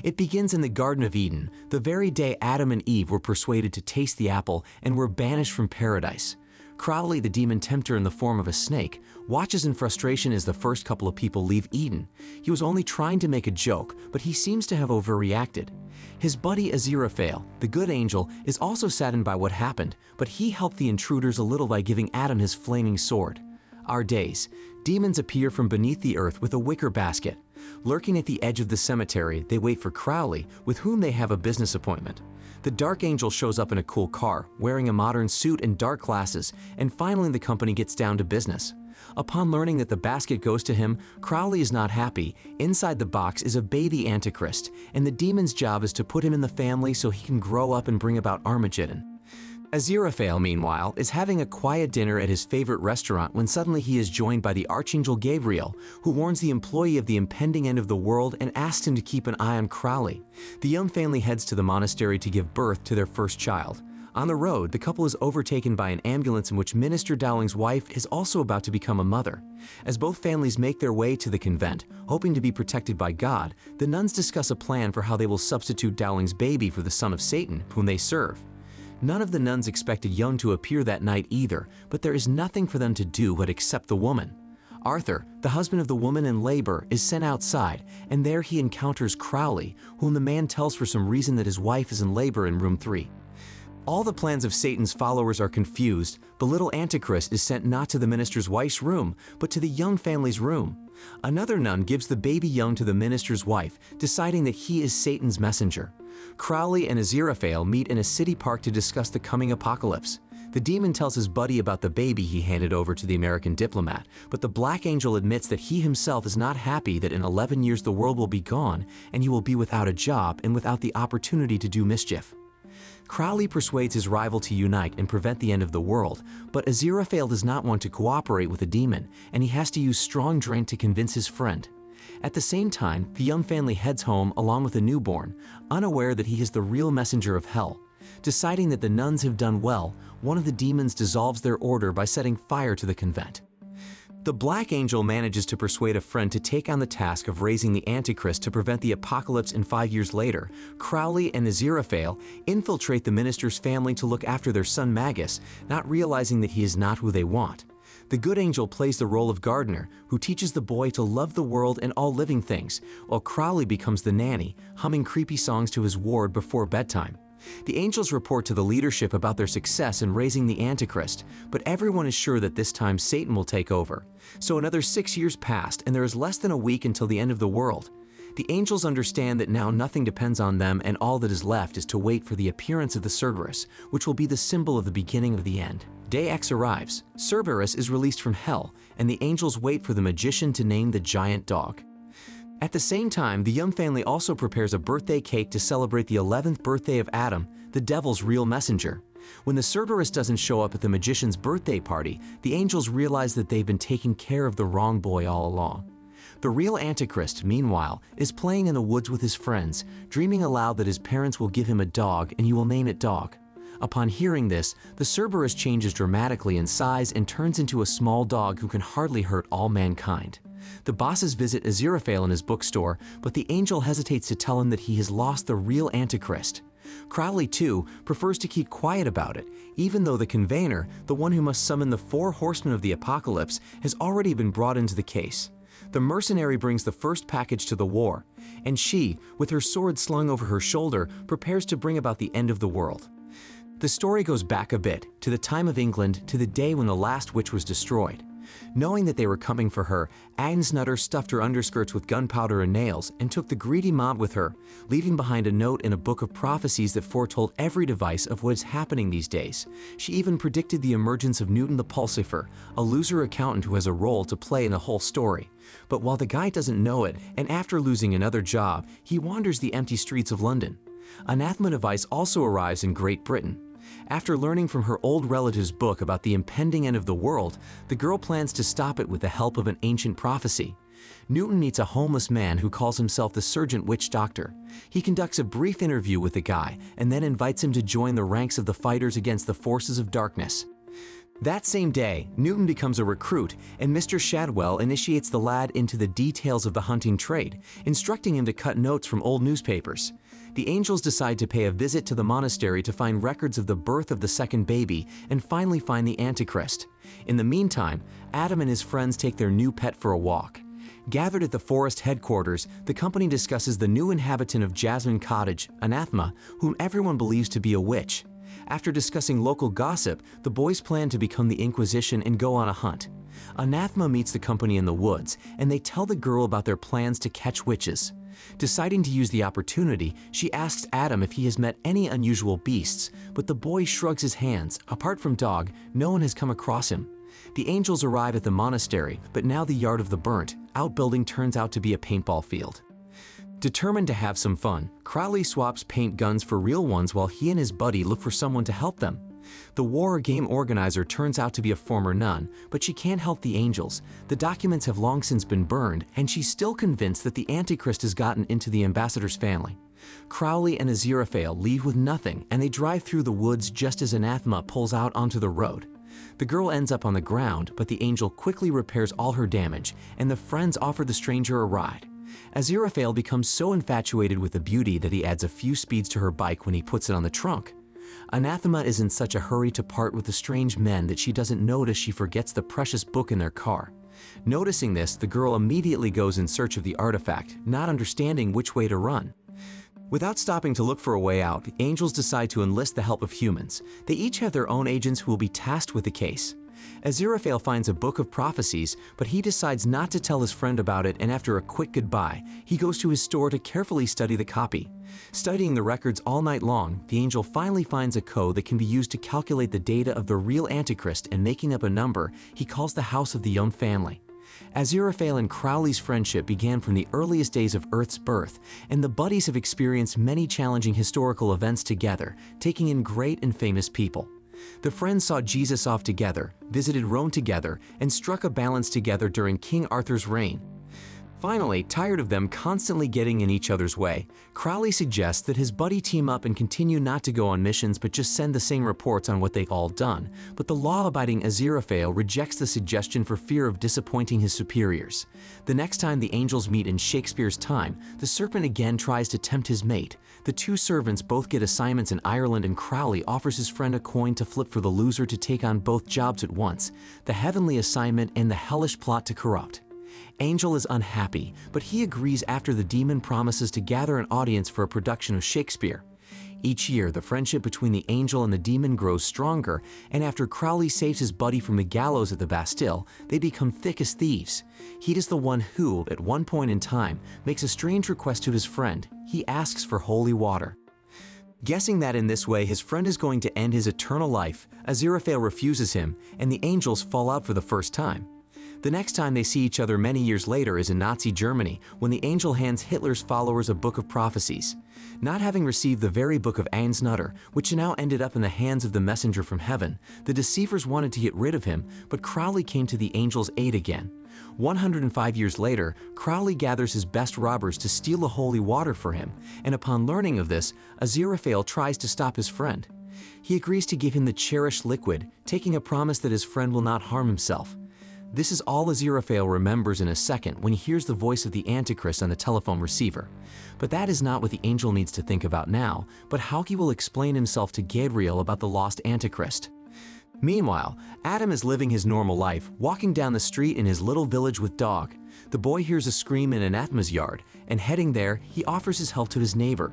It begins in the Garden of Eden, the very day Adam and Eve were persuaded to taste the apple and were banished from paradise. Crowley, the demon tempter in the form of a snake, watches in frustration as the first couple of people leave Eden. He was only trying to make a joke, but he seems to have overreacted. His buddy Aziraphale, the good angel, is also saddened by what happened, but he helped the intruders a little by giving Adam his flaming sword. Our days. Demons appear from beneath the earth with a wicker basket. Lurking at the edge of the cemetery, they wait for Crowley, with whom they have a business appointment. The dark angel shows up in a cool car, wearing a modern suit and dark glasses, and finally the company gets down to business. Upon learning that the basket goes to him, Crowley is not happy. Inside the box is a baby Antichrist, and the demon's job is to put him in the family so he can grow up and bring about Armageddon. Aziraphale, meanwhile, is having a quiet dinner at his favorite restaurant when suddenly he is joined by the Archangel Gabriel, who warns the employee of the impending end of the world and asks him to keep an eye on Crowley. The young family heads to the monastery to give birth to their first child. On the road, the couple is overtaken by an ambulance in which Minister Dowling's wife is also about to become a mother. As both families make their way to the convent, hoping to be protected by God, the nuns discuss a plan for how they will substitute Dowling's baby for the son of Satan, whom they serve. None of the nuns expected Young to appear that night either, but there is nothing for them to do but accept the woman. Arthur, the husband of the woman in labor, is sent outside, and there he encounters Crowley, whom the man tells for some reason that his wife is in labor in room 3. All the plans of Satan's followers are confused. The little Antichrist is sent not to the minister's wife's room, but to the Young family's room. Another nun gives the baby Young to the minister's wife, deciding that he is Satan's messenger. Crowley and Aziraphale meet in a city park to discuss the coming apocalypse. The demon tells his buddy about the baby he handed over to the American diplomat, but the Black Angel admits that he himself is not happy that in 11 years the world will be gone and he will be without a job and without the opportunity to do mischief. Crowley persuades his rival to unite and prevent the end of the world, but Aziraphale does not want to cooperate with the demon, and he has to use strong drink to convince his friend. At the same time, the Young family heads home along with a newborn, unaware that he is the real messenger of hell. Deciding that the nuns have done well, one of the demons dissolves their order by setting fire to the convent. The Black Angel manages to persuade a friend to take on the task of raising the Antichrist to prevent the apocalypse, and 5 years later, Crowley and Aziraphale infiltrate the minister's family to look after their son Magus, not realizing that he is not who they want. The good angel plays the role of gardener, who teaches the boy to love the world and all living things, while Crowley becomes the nanny, humming creepy songs to his ward before bedtime. The angels report to the leadership about their success in raising the Antichrist, but everyone is sure that this time Satan will take over. So another 6 years passed, and there is less than a week until the end of the world. The angels understand that now nothing depends on them, and all that is left is to wait for the appearance of the Cerberus, which will be the symbol of the beginning of the end. Day X arrives. Cerberus is released from hell, and the angels wait for the magician to name the giant dog. At the same time, the Young family also prepares a birthday cake to celebrate the 11th birthday of Adam, the devil's real messenger. When the Cerberus doesn't show up at the magician's birthday party, the angels realize that they've been taking care of the wrong boy all along. The real Antichrist, meanwhile, is playing in the woods with his friends, dreaming aloud that his parents will give him a dog and he will name it Dog. Upon hearing this, the Cerberus changes dramatically in size and turns into a small dog who can hardly hurt all mankind. The bosses visit Aziraphale in his bookstore, but the angel hesitates to tell him that he has lost the real Antichrist. Crowley, too, prefers to keep quiet about it, even though the convener, the one who must summon the 4 horsemen of the apocalypse, has already been brought into the case. The mercenary brings the first package to the war, and she, with her sword slung over her shoulder, prepares to bring about the end of the world. The story goes back a bit, to the time of England, to the day when the last witch was destroyed. Knowing that they were coming for her, Agnes Nutter stuffed her underskirts with gunpowder and nails and took the greedy mob with her, leaving behind a note in a book of prophecies that foretold every device of what is happening these days. She even predicted the emergence of Newton the Pulsifer, a loser accountant who has a role to play in the whole story. But while the guy doesn't know it, and after losing another job, he wanders the empty streets of London. Anathema device also arrives in Great Britain. After learning from her old relative's book about the impending end of the world, the girl plans to stop it with the help of an ancient prophecy. Newton meets a homeless man who calls himself the Sergeant Witch Doctor. He conducts a brief interview with the guy and then invites him to join the ranks of the fighters against the forces of darkness. That same day, Newton becomes a recruit, and Mr. Shadwell initiates the lad into the details of the hunting trade, instructing him to cut notes from old newspapers. The angels decide to pay a visit to the monastery to find records of the birth of the second baby and finally find the Antichrist. In the meantime, Adam and his friends take their new pet for a walk. Gathered at the forest headquarters, the company discusses the new inhabitant of Jasmine Cottage, Anathema, whom everyone believes to be a witch. After discussing local gossip, the boys plan to become the Inquisition and go on a hunt. Anathema meets the company in the woods, and they tell the girl about their plans to catch witches. Deciding to use the opportunity, she asks Adam if he has met any unusual beasts, but the boy shrugs his hands. Apart from Dog, no one has come across him. The angels arrive at the monastery, but now the yard of the burnt out building turns out to be a paintball field. Determined to have some fun, Crowley swaps paint guns for real ones while he and his buddy look for someone to help them. The war game organizer turns out to be a former nun, but she can't help the angels. The documents have long since been burned, and she's still convinced that the Antichrist has gotten into the ambassador's family. Crowley and Aziraphale leave with nothing, and they drive through the woods just as Anathema pulls out onto the road. The girl ends up on the ground, but the angel quickly repairs all her damage, and the friends offer the stranger a ride. Aziraphale becomes so infatuated with the beauty that he adds a few speeds to her bike when he puts it on the trunk. Anathema is in such a hurry to part with the strange men that she doesn't notice she forgets the precious book in their car. Noticing this, the girl immediately goes in search of the artifact, not understanding which way to run. Without stopping to look for a way out, the angels decide to enlist the help of humans. They each have their own agents who will be tasked with the case. Aziraphale finds a book of prophecies, but he decides not to tell his friend about it, and after a quick goodbye, he goes to his store to carefully study the copy. Studying the records all night long, the angel finally finds a code that can be used to calculate the data of the real Antichrist, and making up a number, he calls the house of the Young family. Aziraphale and Crowley's friendship began from the earliest days of Earth's birth, and the buddies have experienced many challenging historical events together, taking in great and famous people. The friends saw Jesus off together, visited Rome together, and struck a balance together during King Arthur's reign. Finally, tired of them constantly getting in each other's way, Crowley suggests that his buddy team up and continue not to go on missions but just send the same reports on what they've all done, but the law-abiding Aziraphale rejects the suggestion for fear of disappointing his superiors. The next time the angels meet in Shakespeare's time, the serpent again tries to tempt his mate. The two servants both get assignments in Ireland, and Crowley offers his friend a coin to flip for the loser to take on both jobs at once, the heavenly assignment and the hellish plot to corrupt. Angel is unhappy, but he agrees after the demon promises to gather an audience for a production of Shakespeare. Each year, the friendship between the angel and the demon grows stronger, and after Crowley saves his buddy from the gallows at the Bastille, they become thick as thieves. He is the one who, at one point in time, makes a strange request to his friend. He asks for holy water. Guessing that in this way his friend is going to end his eternal life, Aziraphale refuses him, and the angels fall out for the first time. The next time they see each other many years later is in Nazi Germany, when the angel hands Hitler's followers a book of prophecies. Not having received the very book of Ansnutter, which now ended up in the hands of the messenger from heaven, the deceivers wanted to get rid of him, but Crowley came to the angel's aid again. 105 years later, Crowley gathers his best robbers to steal the holy water for him, and upon learning of this, Aziraphale tries to stop his friend. He agrees to give him the cherished liquid, taking a promise that his friend will not harm himself. This is all Aziraphale remembers in a second when he hears the voice of the Antichrist on the telephone receiver. But that is not what the angel needs to think about now, but how he will explain himself to Gabriel about the lost Antichrist. Meanwhile, Adam is living his normal life, walking down the street in his little village with Dog. The boy hears a scream in Anathema's yard, and heading there, he offers his help to his neighbor.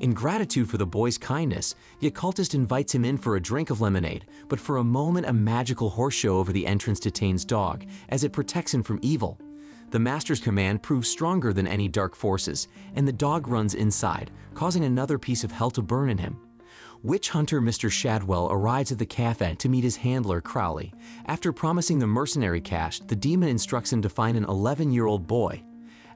In gratitude for the boy's kindness, the occultist invites him in for a drink of lemonade, but for a moment a magical horse show over the entrance detains Dog, as it protects him from evil. The master's command proves stronger than any dark forces, and the dog runs inside, causing another piece of hell to burn in him. Witch hunter Mr. Shadwell arrives at the cafe to meet his handler Crowley. After promising the mercenary cash, the demon instructs him to find an 11-year-old boy.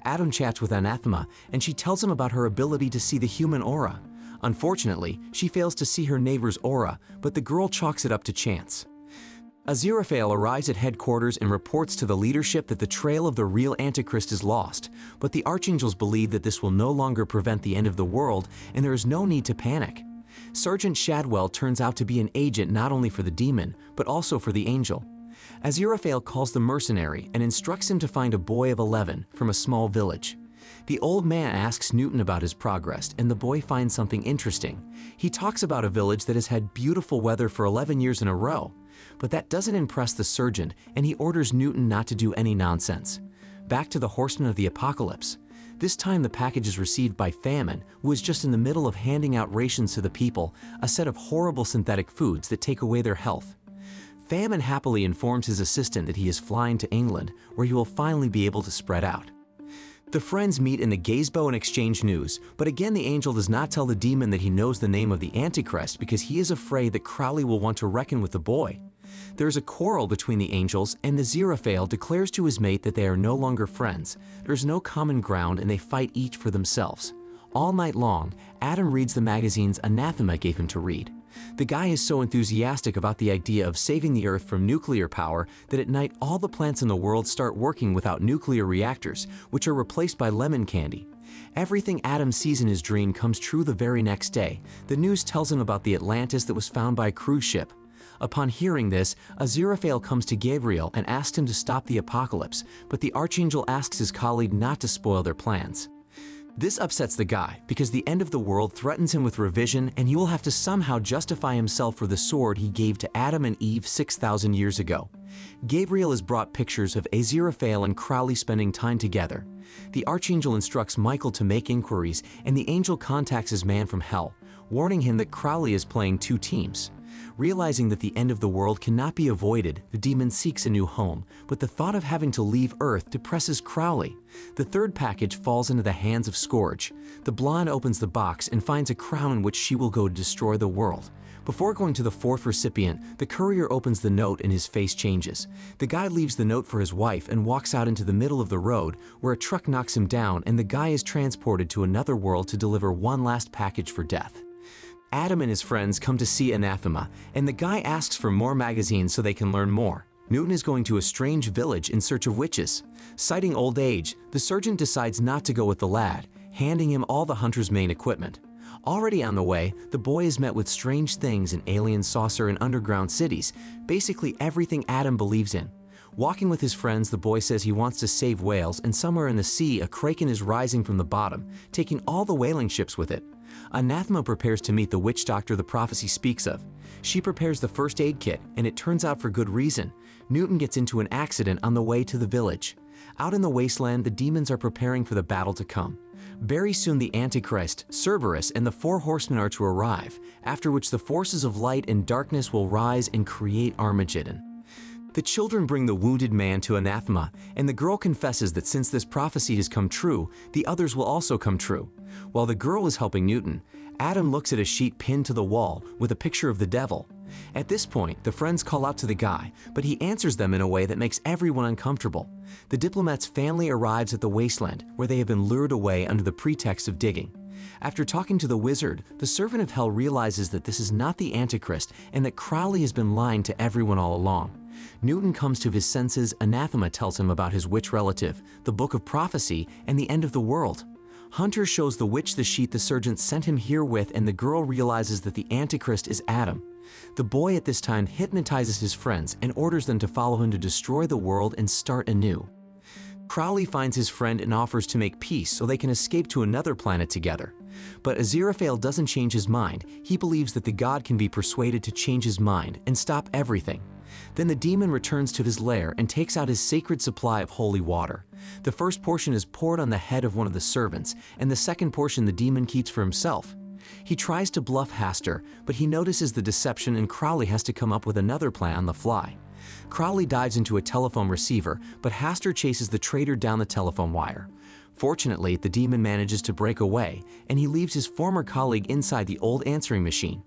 Adam chats with Anathema, and she tells him about her ability to see the human aura. Unfortunately, she fails to see her neighbor's aura, but the girl chalks it up to chance. Aziraphale arrives at headquarters and reports to the leadership that the trail of the real Antichrist is lost, but the archangels believe that this will no longer prevent the end of the world, and there is no need to panic. Sergeant Shadwell turns out to be an agent not only for the demon, but also for the angel. Aziraphale calls the mercenary and instructs him to find a boy of 11 from a small village. The old man asks Newton about his progress, and the boy finds something interesting. He talks about a village that has had beautiful weather for 11 years in a row. But that doesn't impress the sergeant, and he orders Newton not to do any nonsense. Back to the Horsemen of the Apocalypse. This time the package is received by Famine, who is just in the middle of handing out rations to the people, a set of horrible synthetic foods that take away their health. Famine happily informs his assistant that he is flying to England, where he will finally be able to spread out. The friends meet in the gazebo and exchange news, but again the angel does not tell the demon that he knows the name of the Antichrist because he is afraid that Crowley will want to reckon with the boy. There is a quarrel between the angels, and Aziraphale declares to his mate that they are no longer friends. There is no common ground and they fight each for themselves. All night long, Adam reads the magazines Anathema gave him to read. The guy is so enthusiastic about the idea of saving the Earth from nuclear power that at night all the plants in the world start working without nuclear reactors, which are replaced by lemon candy. Everything Adam sees in his dream comes true the very next day. The news tells him about the Atlantis that was found by a cruise ship. Upon hearing this, Aziraphale comes to Gabriel and asks him to stop the apocalypse, but the archangel asks his colleague not to spoil their plans. This upsets the guy because the end of the world threatens him with revision, and he will have to somehow justify himself for the sword he gave to Adam and Eve 6,000 years ago. Gabriel has brought pictures of Aziraphale and Crowley spending time together. The archangel instructs Michael to make inquiries, and the angel contacts his man from hell, warning him that Crowley is playing two teams. Realizing that the end of the world cannot be avoided, the demon seeks a new home, but the thought of having to leave Earth depresses Crowley. The third package falls into the hands of Scourge. The blonde opens the box and finds a crown in which she will go to destroy the world. Before going to the fourth recipient, the courier opens the note and his face changes. The guy leaves the note for his wife and walks out into the middle of the road, where a truck knocks him down and the guy is transported to another world to deliver one last package for death. Adam and his friends come to see Anathema, and the guy asks for more magazines so they can learn more. Newton is going to a strange village in search of witches. Citing old age, the sergeant decides not to go with the lad, handing him all the hunter's main equipment. Already on the way, the boy is met with strange things in alien saucer and underground cities, basically everything Adam believes in. Walking with his friends, the boy says he wants to save whales, and somewhere in the sea, a kraken is rising from the bottom, taking all the whaling ships with it. Anathema prepares to meet the witch doctor the prophecy speaks of. She prepares the first aid kit, and it turns out for good reason. Newton gets into an accident on the way to the village. Out in the wasteland, the demons are preparing for the battle to come. Very soon the Antichrist, Cerberus, and the four horsemen are to arrive, after which the forces of light and darkness will rise and create Armageddon. The children bring the wounded man to Anathema, and the girl confesses that since this prophecy has come true, the others will also come true. While the girl is helping Newton, Adam looks at a sheet pinned to the wall with a picture of the devil. At this point, the friends call out to the guy, but he answers them in a way that makes everyone uncomfortable. The diplomat's family arrives at the wasteland, where they have been lured away under the pretext of digging. After talking to the wizard, the servant of hell realizes that this is not the Antichrist and that Crowley has been lying to everyone all along. Newton comes to his senses. Anathema tells him about his witch relative, the Book of Prophecy, and the end of the world. Hunter shows the witch the sheet the sergeant sent him here with, and the girl realizes that the Antichrist is Adam. The boy at this time hypnotizes his friends and orders them to follow him to destroy the world and start anew. Crowley finds his friend and offers to make peace so they can escape to another planet together. But Aziraphale doesn't change his mind. He believes that the god can be persuaded to change his mind and stop everything. Then the demon returns to his lair and takes out his sacred supply of holy water. The first portion is poured on the head of one of the servants, and the second portion the demon keeps for himself. He tries to bluff Hastur, but he notices the deception and Crowley has to come up with another plan on the fly. Crowley dives into a telephone receiver, but Hastur chases the traitor down the telephone wire. Fortunately, the demon manages to break away, and he leaves his former colleague inside the old answering machine.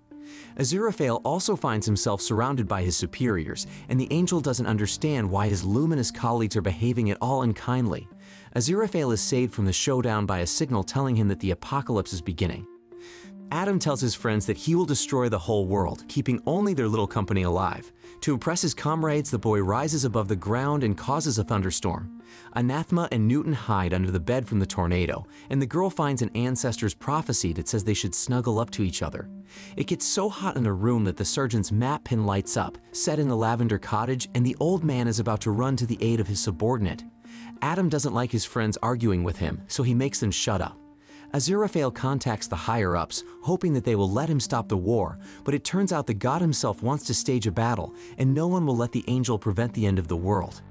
Aziraphale also finds himself surrounded by his superiors, and the angel doesn't understand why his luminous colleagues are behaving at all unkindly. Aziraphale is saved from the showdown by a signal telling him that the apocalypse is beginning. Adam tells his friends that he will destroy the whole world, keeping only their little company alive. To impress his comrades, the boy rises above the ground and causes a thunderstorm. Anathema and Newton hide under the bed from the tornado, and the girl finds an ancestor's prophecy that says they should snuggle up to each other. It gets so hot in a room that the surgeon's map pin lights up, set in the lavender cottage, and the old man is about to run to the aid of his subordinate. Adam doesn't like his friends arguing with him, so he makes them shut up. Aziraphale contacts the higher-ups, hoping that they will let him stop the war, but it turns out the god himself wants to stage a battle, and no one will let the angel prevent the end of the world.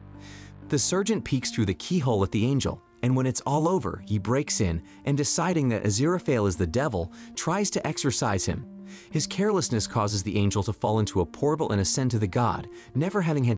The surgeon peeks through the keyhole at the angel, and when it's all over, he breaks in, and deciding that Aziraphale is the devil, tries to exorcise him. His carelessness causes the angel to fall into a portal and ascend to the god, never having had